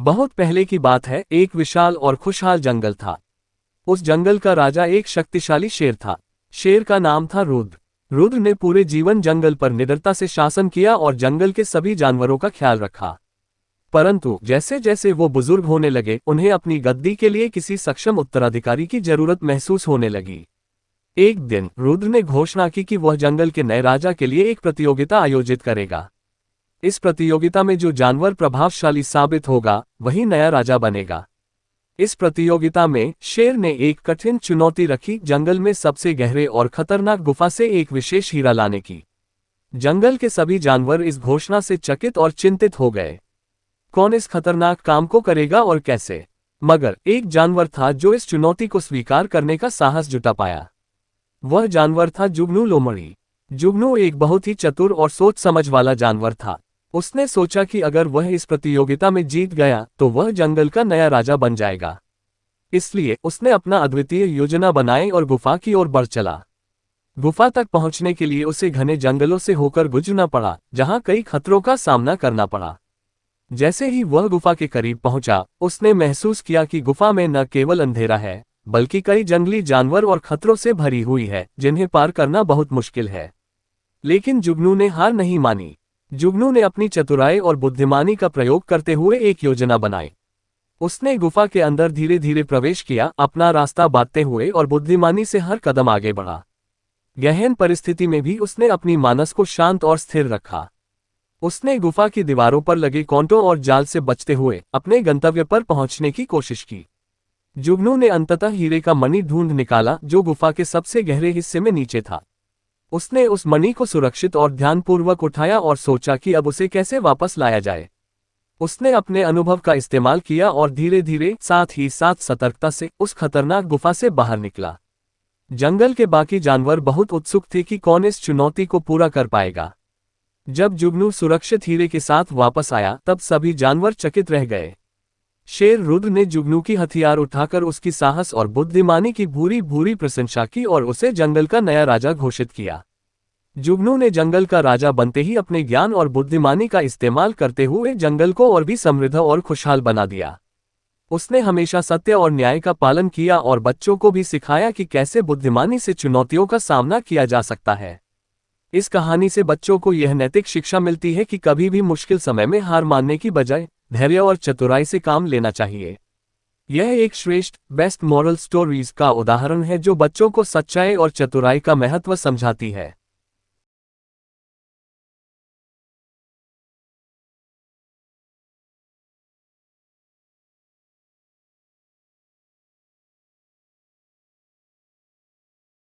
बहुत पहले की बात है, एक विशाल और खुशहाल जंगल था। उस जंगल का राजा एक शक्तिशाली शेर था। शेर का नाम था रुद्र। रुद्र ने पूरे जीवन जंगल पर निडरता से शासन किया और जंगल के सभी जानवरों का ख्याल रखा। परंतु जैसे जैसे वो बुजुर्ग होने लगे, उन्हें अपनी गद्दी के लिए किसी सक्षम उत्तराधिकारी की जरूरत महसूस होने लगी। एक दिन रुद्र ने घोषणा की कि वह जंगल के नए राजा के लिए एक प्रतियोगिता आयोजित करेगा। इस प्रतियोगिता में जो जानवर प्रभावशाली साबित होगा, वही नया राजा बनेगा। इस प्रतियोगिता में शेर ने एक कठिन चुनौती रखी, जंगल में सबसे गहरे और खतरनाक गुफा से एक विशेष हीरा लाने की। जंगल के सभी जानवर इस घोषणा से चकित और चिंतित हो गए। कौन इस खतरनाक काम को करेगा और कैसे? मगर एक जानवर था जो इस चुनौती को स्वीकार करने का साहस जुटा पाया। वह जानवर था जुगनू लोमड़ी। जुगनू एक बहुत ही चतुर और सोच समझ वाला जानवर था। उसने सोचा कि अगर वह इस प्रतियोगिता में जीत गया तो वह जंगल का नया राजा बन जाएगा। इसलिए उसने अपना अद्वितीय योजना बनाई और गुफा की ओर बढ़ चला। गुफा तक पहुंचने के लिए उसे घने जंगलों से होकर गुजरना पड़ा, जहां कई खतरों का सामना करना पड़ा। जैसे ही वह गुफा के करीब पहुंचा, उसने महसूस किया कि गुफा में न केवल अंधेरा है, बल्कि कई जंगली जानवर और खतरों से भरी हुई है, जिन्हें पार करना बहुत मुश्किल है। लेकिन जुगनू ने हार नहीं मानी। जुगनू ने अपनी चतुराई और बुद्धिमानी का प्रयोग करते हुए एक योजना बनाई। उसने गुफा के अंदर धीरे धीरे प्रवेश किया, अपना रास्ता बांटते हुए और बुद्धिमानी से हर कदम आगे बढ़ा। गहन परिस्थिति में भी उसने अपनी मानस को शांत और स्थिर रखा। उसने गुफा की दीवारों पर लगे कांटों और जाल से बचते हुए अपने गंतव्य पर पहुंचने की कोशिश की। जुगनू ने अंततः हीरे का मणि ढूंढ निकाला, जो गुफा के सबसे गहरे हिस्से में नीचे था। उसने उस मणि को सुरक्षित और ध्यानपूर्वक उठाया और सोचा कि अब उसे कैसे वापस लाया जाए। उसने अपने अनुभव का इस्तेमाल किया और धीरे धीरे, साथ ही साथ सतर्कता से उस खतरनाक गुफा से बाहर निकला। जंगल के बाकी जानवर बहुत उत्सुक थे कि कौन इस चुनौती को पूरा कर पाएगा। जब जुगनू सुरक्षित हीरे के साथ वापस आया, तब सभी जानवर चकित रह गए। शेर रुद्र ने जुगनू की हथियार उठाकर उसकी साहस और बुद्धिमानी की भूरी भूरी प्रशंसा की और उसे जंगल का नया राजा घोषित किया। जुगनू ने जंगल का राजा बनते ही अपने ज्ञान और बुद्धिमानी का इस्तेमाल करते हुए जंगल को और भी समृद्ध और खुशहाल बना दिया। उसने हमेशा सत्य और न्याय का पालन किया और बच्चों को भी सिखाया कि कैसे बुद्धिमानी से चुनौतियों का सामना किया जा सकता है। इस कहानी से बच्चों को यह नैतिक शिक्षा मिलती है कि कभी भी मुश्किल समय में हार मानने की बजाय धैर्य और चतुराई से काम लेना चाहिए। यह एक श्रेष्ठ बेस्ट मॉरल स्टोरीज का उदाहरण है, जो बच्चों को सच्चाई और चतुराई का महत्व समझाती है।